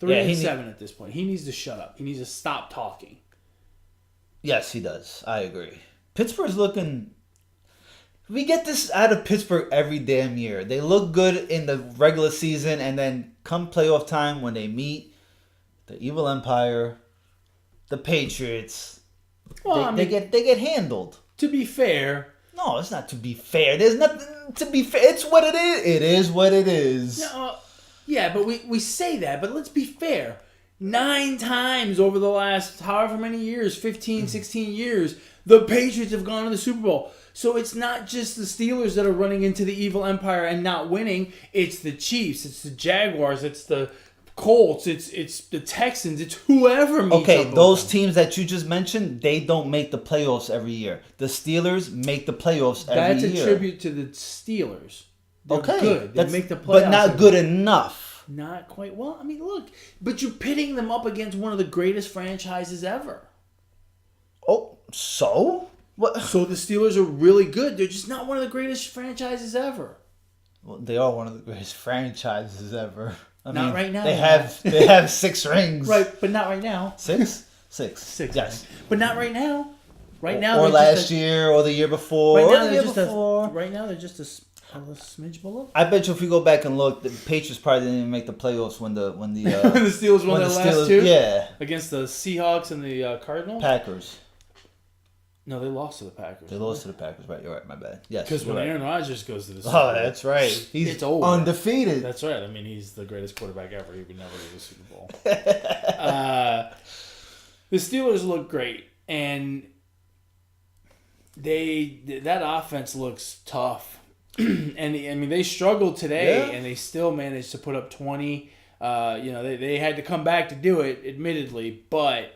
3-7 at this point. He needs to shut up. He needs to stop talking. Yes, he does. I agree. Pittsburgh's looking. We get this out of Pittsburgh every damn year. They look good in the regular season, and then come playoff time when they meet the Evil Empire, the Patriots, Well, they get handled. To be fair, No, it's not to be fair. There's nothing to be fair. It's what it is. It is what it is. no, yeah, but we say that, but let's be fair. 9 times over the last however many years, 15, 16 years, the Patriots have gone to the Super Bowl. So it's not just the Steelers that are running into the Evil Empire and not winning. It's the Chiefs. It's the Jaguars. It's the Colts. It's the Texans. It's whoever meets Okay, up with those them. teams that you just mentioned, they don't make the playoffs every year. The Steelers make the playoffs every That's year. a tribute to the Steelers. They're Okay, good. They that's- make the playoffs. but not good enough. Not quite well. I mean, look, but you're pitting them up against one of the greatest franchises ever. Oh, so what? So the Steelers are really good. They're just not one of the greatest franchises ever. Well, they are one of the greatest franchises ever. Not right now. They have 6 rings. Right, but not right now. 6? 6. 6. Yes. But not right now. Right now. Or they're last just year, or the year before, Right or now the they're year just before. right now they're just a smidge below. I bet you if you go back and look, the Patriots probably didn't even make the playoffs when the the Steelers won when their the last Steelers, 2 yeah, against the Seahawks and the Cardinals. Packers. No, they lost to the Packers. They lost to the Packers, right? You're right. My bad. Yes. Because when you're right. Aaron Rodgers goes to the Super Oh, Bowl, that's right. He's It's over. undefeated. That's right. I mean, he's the greatest quarterback ever. He would never go to the Super Bowl. The Steelers look great, and that offense looks tough. And I mean, they struggled today, Yeah. and they still managed to put up 20. They had to come back to do it, admittedly, but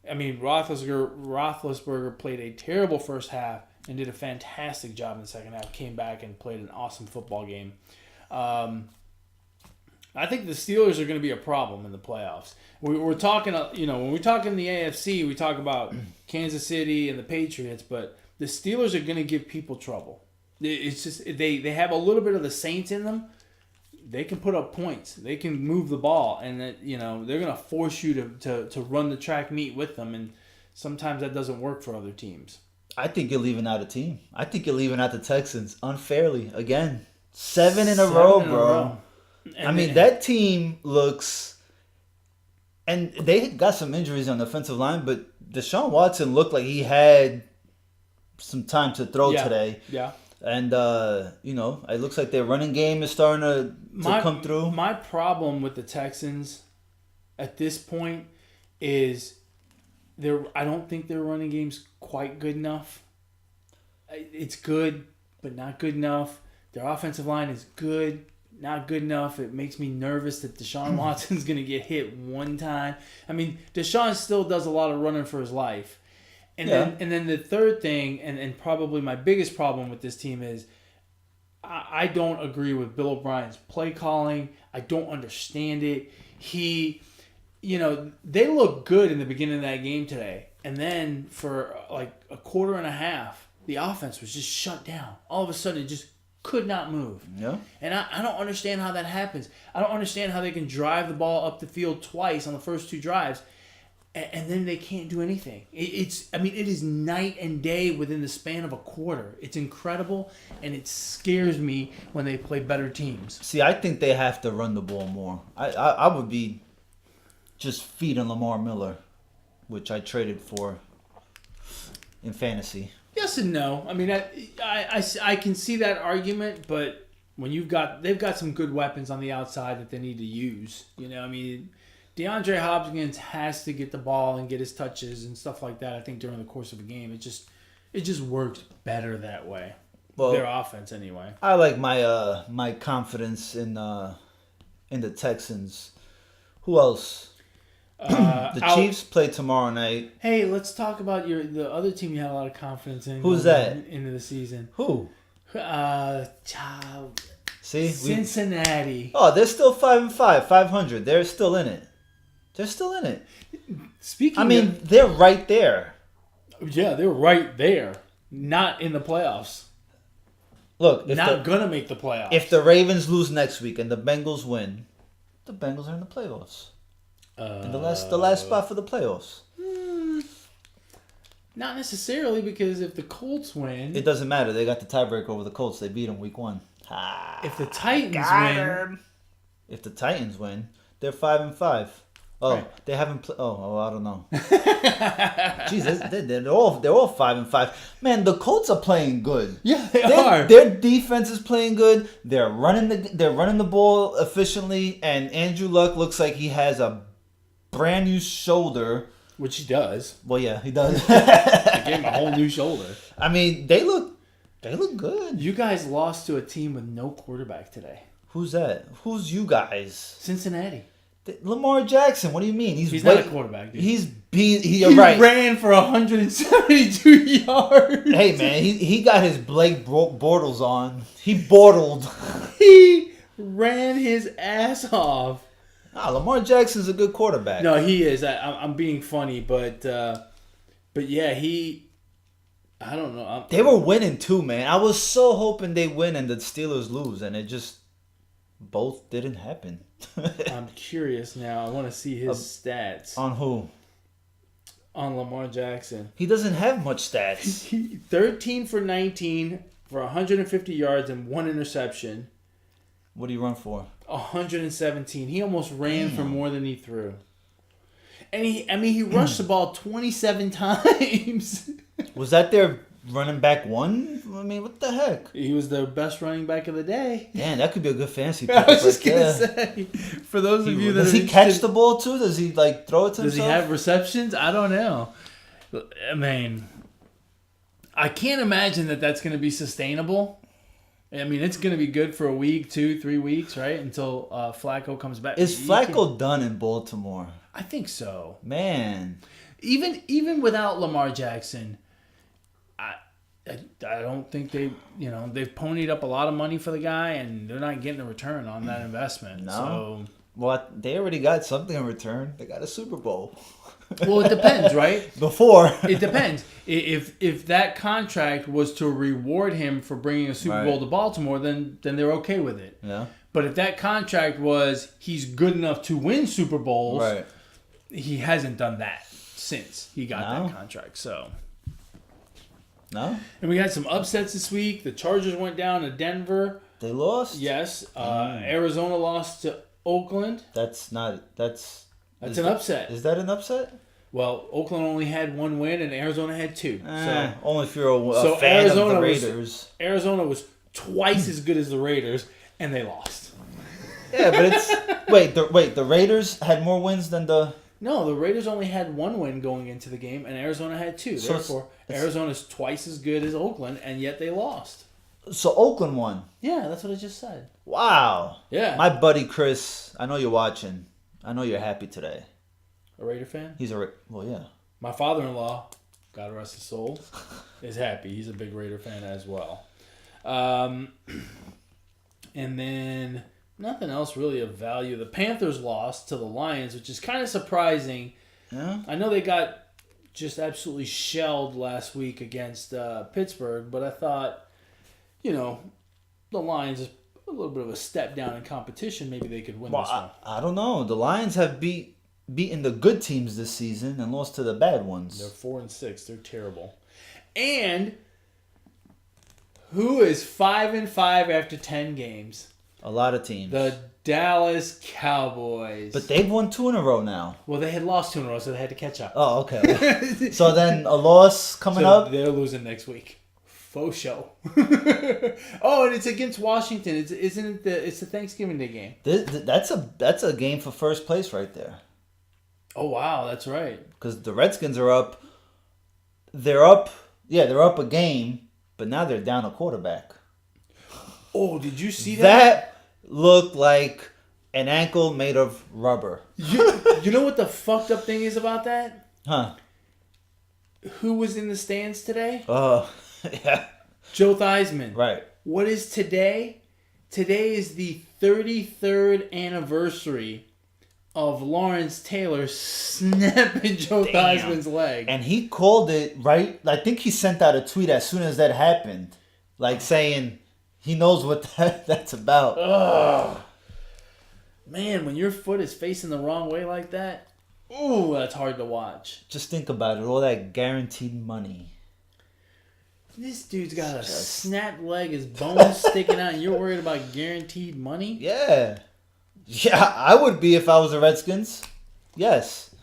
I mean, Roethlisberger played a terrible first half and did a fantastic job in the second half. Came back and played an awesome football game. I think the Steelers are going to be a problem in the playoffs. We're talking, when we talk in the AFC, we talk about Kansas City and the Patriots, but the Steelers are going to give people trouble. It's just they have a little bit of the Saints in them. They can put up points. They can move the ball, and they're going to force you to run the track meet with them, and sometimes that doesn't work for other teams. I think you're leaving out a team. I think you're leaving out the Texans unfairly again. 7 in a row, bro. And I mean, that team looks, and they got some injuries on the offensive line, but Deshaun Watson looked like he had some time to throw Yeah. today. Yeah. And, it looks like their running game is starting to come through. My problem with the Texans at this point is I don't think their running game's quite good enough. It's good, but not good enough. Their offensive line is good, not good enough. It makes me nervous that Deshaun Watson's going to get hit one time. I mean, Deshaun still does a lot of running for his life. And then the third thing, and probably my biggest problem with this team is I don't agree with Bill O'Brien's play calling. I don't understand it. They look good in the beginning of that game today. And then for like a quarter and a half, the offense was just shut down. All of a sudden, it just could not move. Yeah. And I don't understand how that happens. I don't understand how they can drive the ball up the field twice on the first two drives, and then they can't do anything. It is night and day within the span of a quarter. It's incredible, and it scares me when they play better teams. See, I think they have to run the ball more. I would be just feeding Lamar Miller, which I traded for in fantasy. Yes and no. I mean, I can see that argument, but when they've got some good weapons on the outside that they need to use. DeAndre Hopkins has to get the ball and get his touches and stuff like that. I think during the course of a game, it just works better that way. Well, their offense anyway. I like my confidence in the Texans. Who else? The Chiefs play tomorrow night. Hey, let's talk about the other team you had a lot of confidence in. Who's that? Into the season. Who? See? Cincinnati. They're still 5-5, 500. They're still in it. They're right there. Yeah, they're right there. Not in the playoffs. Look, gonna make the playoffs. If the Ravens lose next week and the Bengals win, the Bengals are in the playoffs. In the last spot for the playoffs. Not necessarily, because if the Colts win, it doesn't matter. They got the tiebreaker over the Colts. They beat them week 1. If the Titans win, they're 5-5. Oh, right. They haven't played. I don't know. Jeez, they're all 5-5. Man, the Colts are playing good. Yeah, they are. Their defense is playing good. They're running the ball efficiently, and Andrew Luck looks like he has a brand new shoulder. Which he does. Well, yeah, he does. They gave him a whole new shoulder. I mean, they look good. You guys lost to a team with no quarterback today. Who's that? Who's you guys? Cincinnati. Lamar Jackson. What do you mean? He's not a quarterback, dude. He right. Ran for 172 yards. Hey, man, he got his Blake Bortles on. He bortled. He ran his ass off. Lamar Jackson's a good quarterback. No, he is. I'm being funny, but yeah, I don't know. They were winning too, man. I was so hoping they win and the Steelers lose, and it just both didn't happen. I'm curious now. I want to see his stats. On who? On Lamar Jackson. He doesn't have much stats. 13 for 19 for 150 yards and 1 interception. What do you run for? 117. He almost ran for more than he threw. And he rushed the ball 27 times. Was that their running back one? I mean, what the heck? He was the best running back of the day. Man, that could be a good fantasy pick. I was just going to say, for those of you that does he catch the ball too? Does he throw it to himself? Does he have receptions? I don't know. I mean, I can't imagine that that's going to be sustainable. I mean, it's going to be good for a week, 2-3 weeks, right? Until Flacco comes back. Is Flacco done in Baltimore? I think so. Man. Even without Lamar Jackson, I don't think they've ponied up a lot of money for the guy, and they're not getting a return on that investment. No. So, well, they already got something in return. They got a Super Bowl. Well, it depends, right? Before. It depends. If that contract was to reward him for bringing a Super Bowl to Baltimore, then they're okay with it. Yeah. But if that contract was he's good enough to win Super Bowls, he hasn't done that since he got that contract. So. No. And we had some upsets this week. The Chargers went down to Denver. They lost? Yes. Arizona lost to Oakland. That's an upset. Is that an upset? Well, Oakland only had 1 win and Arizona had 2. Only if you're a So fan of the Arizona Raiders. Arizona was twice as good as the Raiders, and they lost. Yeah, but it's the Raiders had more wins than the. No, the Raiders only had 1 win going into the game, and Arizona had 2. So Therefore, Arizona's twice as good as Oakland, and yet they lost. So Oakland won. Yeah, that's what I just said. Wow. Yeah. My buddy Chris, I know you're watching. I know you're happy today. A Raider fan? Well, yeah. My father-in-law, God rest his soul, is happy. He's a big Raider fan as well. And then nothing else really of value. The Panthers lost to the Lions, which is kind of surprising. Yeah. I know they got just absolutely shelled last week against Pittsburgh, but I thought, the Lions is a little bit of a step down in competition. Maybe they could win this one. I don't know. The Lions have beaten the good teams this season and lost to the bad ones. They're 4-6. They're terrible. And who is 5-5 after 10 games? A lot of teams. The Dallas Cowboys. But they've won 2 in a row now. Well, they had lost 2 in a row, so they had to catch up. Oh, okay. So then a loss coming up? They're losing next week. Faux show. Oh, and it's against Washington. It's the Thanksgiving Day game. That's a game for first place right there. Oh, wow, that's right. Because the Redskins are up. They're up a game, but now they're down a quarterback. Oh, did you see that? That looked like an ankle made of rubber. You know what the fucked up thing is about that? Huh. Who was in the stands today? Oh, yeah. Joe Theismann. Right. What is today? Today is the 33rd anniversary of Lawrence Taylor snapping Joe Theismann's leg. And he called it, right? I think he sent out a tweet as soon as that happened. Like saying he knows what that's about. Ugh. Man, when your foot is facing the wrong way like that, ooh, that's hard to watch. Just think about it. All that guaranteed money. This dude's got a snapped leg, his bones sticking out, and you're worried about guaranteed money? Yeah. Yeah, I would be if I was the Redskins. Yes.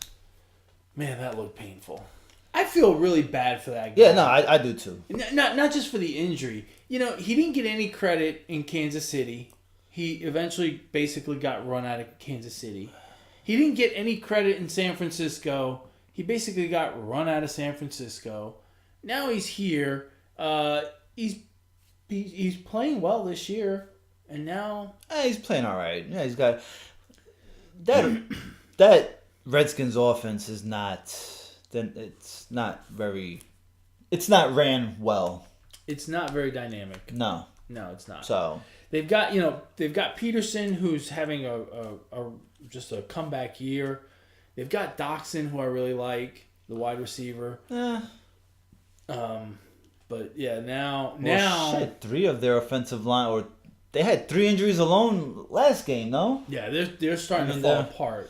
Man, that looked painful. I feel really bad for that guy. Yeah, no, I do too. Not just for the injury. He didn't get any credit in Kansas City. He eventually basically got run out of Kansas City. He didn't get any credit in San Francisco. He basically got run out of San Francisco. Now he's here. He's playing well this year, and now He's playing all right. Yeah, he's got that Redskins offense is not. Then it's not ran well. it's not very dynamic. No, No, it's not. so They've got Peterson, who's having just a comeback year. They've got Doxson, who I really like, the wide receiver. But yeah, now shit, 3 of their offensive line, or they had 3 injuries alone last game. No, yeah, they're starting to fall apart.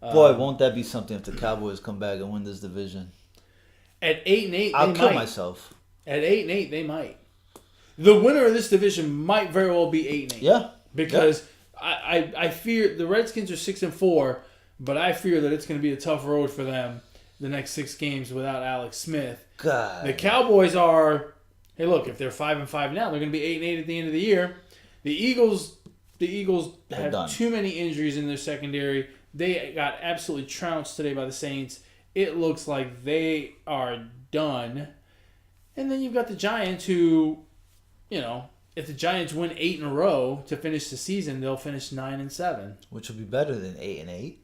boy, won't that be something if the Cowboys come back and win this division? At 8-8, I'll kill myself. At 8-8, they might. The winner of this division might very well be 8-8. Yeah, because I fear the Redskins are 6-4, but I fear that it's going to be a tough road for them the next 6 games without Alex Smith. God, The Cowboys are, hey, look, if they're 5-5 now, they're going to be 8-8 at the end of the year. The Eagles have done. too many injuries in their secondary. They got absolutely trounced today by the Saints. It looks like they are done. And then you've got the Giants who, if the Giants win 8 in a row to finish the season, they'll finish 9-7. which would be better than 8-8,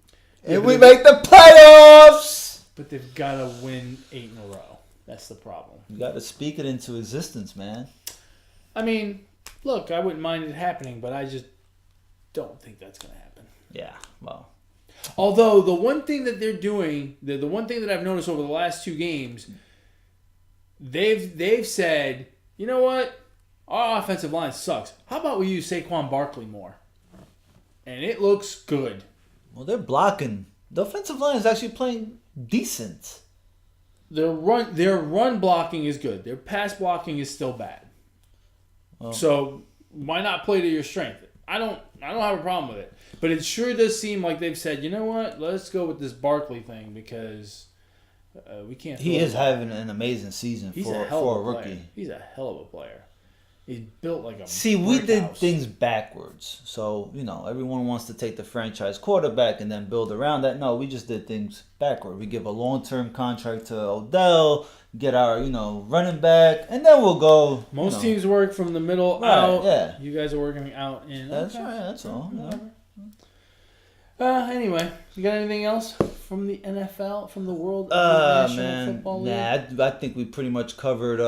Yeah, and we make the playoffs. But they've got to win 8 in a row. That's the problem. You got to speak it into existence, man. I mean, look, I wouldn't mind it happening, but I just don't think that's going to happen. Yeah, well, Although the one thing that they're doing, the one thing that I've noticed over the last 2 games, they've said, you know what, our offensive line sucks. How about we use Saquon Barkley more? And it looks good. well, they're blocking. The offensive line is actually playing decent. Their run blocking is good. Their pass blocking is still bad. Well, So why not play to your strength? I don't have a problem with it. But it sure does seem like they've said, you know what, let's go with this Barkley thing because We can't. He throw is the ball. having an amazing season He's for a hell a of a rookie. player. He's a hell of a player. He's built like a. See, we brick did house. things backwards. So, everyone wants to take the franchise quarterback and then build around that. No, we just did things backward. We give a long-term contract to Odell, get our, running back, and then we'll go. Most teams work from the middle Right, out. yeah. You guys are working out in. That's okay. right, that's all. Whatever. Anyway, you got anything else from the NFL, from the world of the National Football League? I think we pretty much covered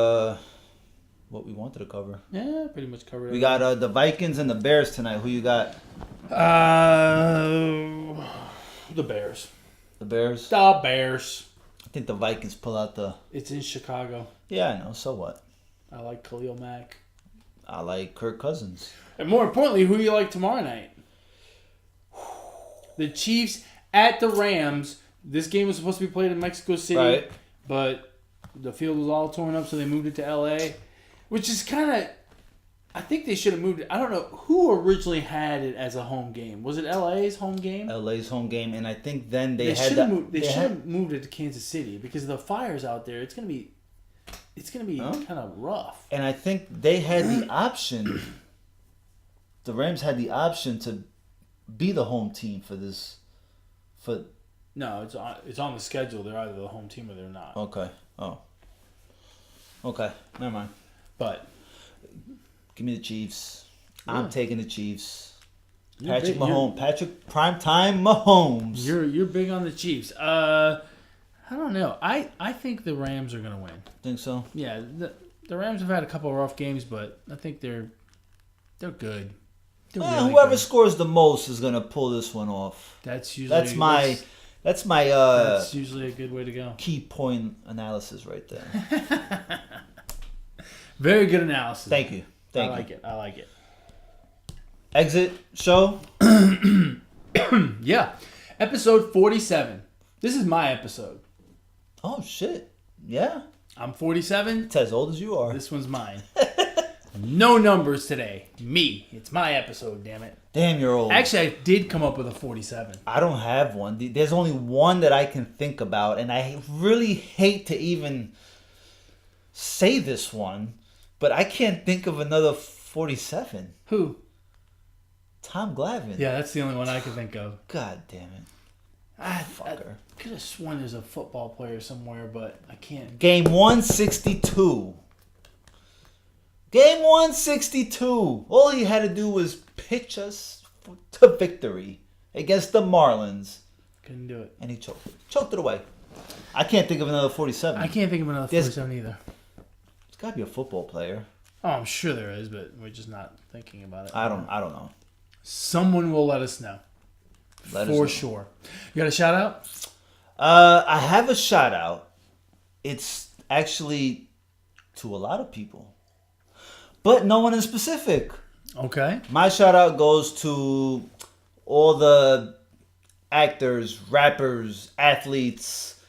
what we wanted to cover. Yeah, pretty much covered it. We got the Vikings and the Bears tonight. Who you got? The Bears. The Bears? The Bears. I think the Vikings pull out the... It's in Chicago. Yeah, I know. So what? I like Khalil Mack. I like Kirk Cousins. And more importantly, who do you like tomorrow night? The Chiefs at the Rams. This game was supposed to be played in Mexico City, Right. but the field was all torn up, so they moved it to L.A., which is kind of... I think they should have moved it. I don't know. Who originally had it as a home game? Was it L.A.'s home game? LA's home game, and I think then They had should that- have moved. They should had- have moved it to Kansas City because of the fires out there. It's gonna be Huh? kind of rough. And I think they had the option. The Rams had the option to be the home team for this. No, it's on the schedule. They're either the home team or they're not. Okay. Oh. Okay. Never mind. But Give me the Chiefs. Yeah. I'm taking the Chiefs. you're Patrick big- Mahomes. Patrick Primetime Mahomes. You're big on the Chiefs. I don't know. I think the Rams are gonna win. Think so? Yeah, the Rams have had a couple of rough games, but I think they're good. They're really Whoever good. scores the most is gonna pull this one off. That's usually That's my that's usually a good way to go. key point analysis right there. Very good analysis. Thank you. Thank I you. like it. I like it. Exit show. Yeah. Episode 47. This is my episode. Oh shit. Yeah. I'm 47. It's as old as you are. This one's mine. No numbers today. Me. It's my episode, damn it. Damn, you're old. Actually, I did come up with a 47. I don't have one. There's only one that I can think about, and I really hate to even say this one, but I can't think of another 47. Who? Tom Glavine. Yeah, that's the only one I can think of. God damn it. I Fucker. could have sworn there's a football player somewhere, but I can't. Game 162. Game 162. All he had to do was pitch us to victory against the Marlins, Couldn't do it. and he choked. Choked it away. I can't think of another 47. I can't think of another There's- 47 either. It's got to be a football player. Oh, I'm sure there is, but we're just not thinking about it. I don't know. Someone will let us know. Let us For know. sure. You got a shout out? I have a shout out. It's actually to a lot of people, but no one in specific. Okay. My shout out goes to all the actors, rappers, athletes,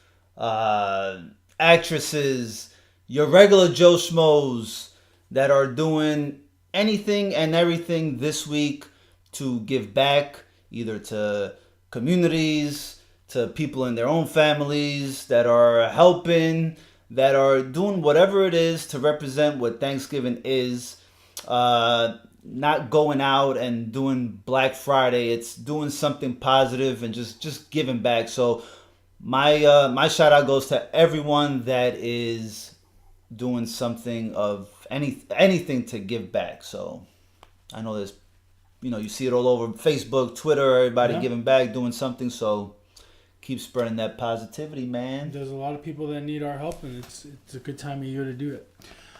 actresses, your regular Joe Schmoes that are doing anything and everything this week to give back either to communities, to people in their own families that are helping, that are doing whatever it is to represent what Thanksgiving is. Not going out and doing Black Friday. It's doing something positive and just giving back. So my shout out goes to everyone that is doing something of anything to give back. So I know there's, you see it all over Facebook, Twitter, everybody Yeah. giving back, doing something. So keep spreading that positivity, man. There's a lot of people that need our help, and it's a good time of year to do it.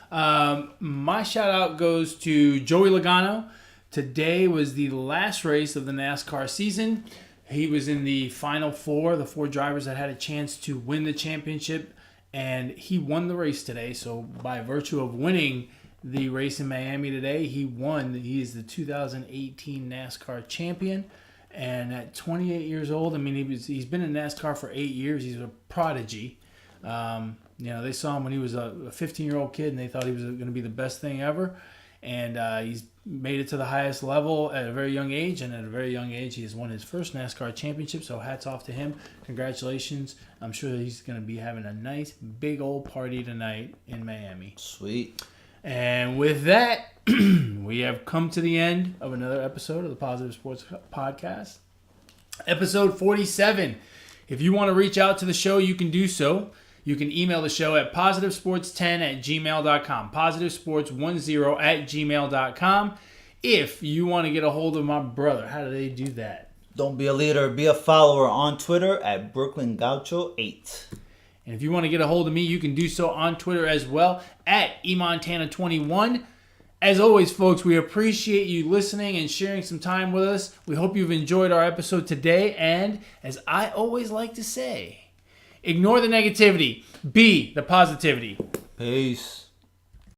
My shout out goes to Joey Logano. Today was the last race of the NASCAR season. He was in the final four, the four drivers that had a chance to win the championship, and he won the race today. So by virtue of winning the race in Miami today, he won. He is the 2018 NASCAR champion. And at 28 years old, I mean, he's been in NASCAR for 8 years. He's a prodigy. They saw him when he was a 15-year-old kid, and they thought he was going to be the best thing ever. And made it to the highest level at a very young age, and at a very young age, he has won his first NASCAR championship. So hats off to him. Congratulations. I'm sure that he's going to be having a nice big old party tonight in Miami. Sweet. And with that, we have come to the end of another episode of the Positive Sports Podcast. Episode 47. If you want to reach out to the show, you can do so. You can email the show at positivesports10@gmail.com. Positivesports10@gmail.com. If you want to get a hold of my brother, how do they do that? Don't be a leader, be a follower on Twitter at Brooklyn Gaucho 8. And if you want to get a hold of me, you can do so on Twitter as well at eMontana21. As always, folks, we appreciate you listening and sharing some time with us. We hope you've enjoyed our episode today. And as I always like to say, ignore the negativity. Be the positivity. Peace.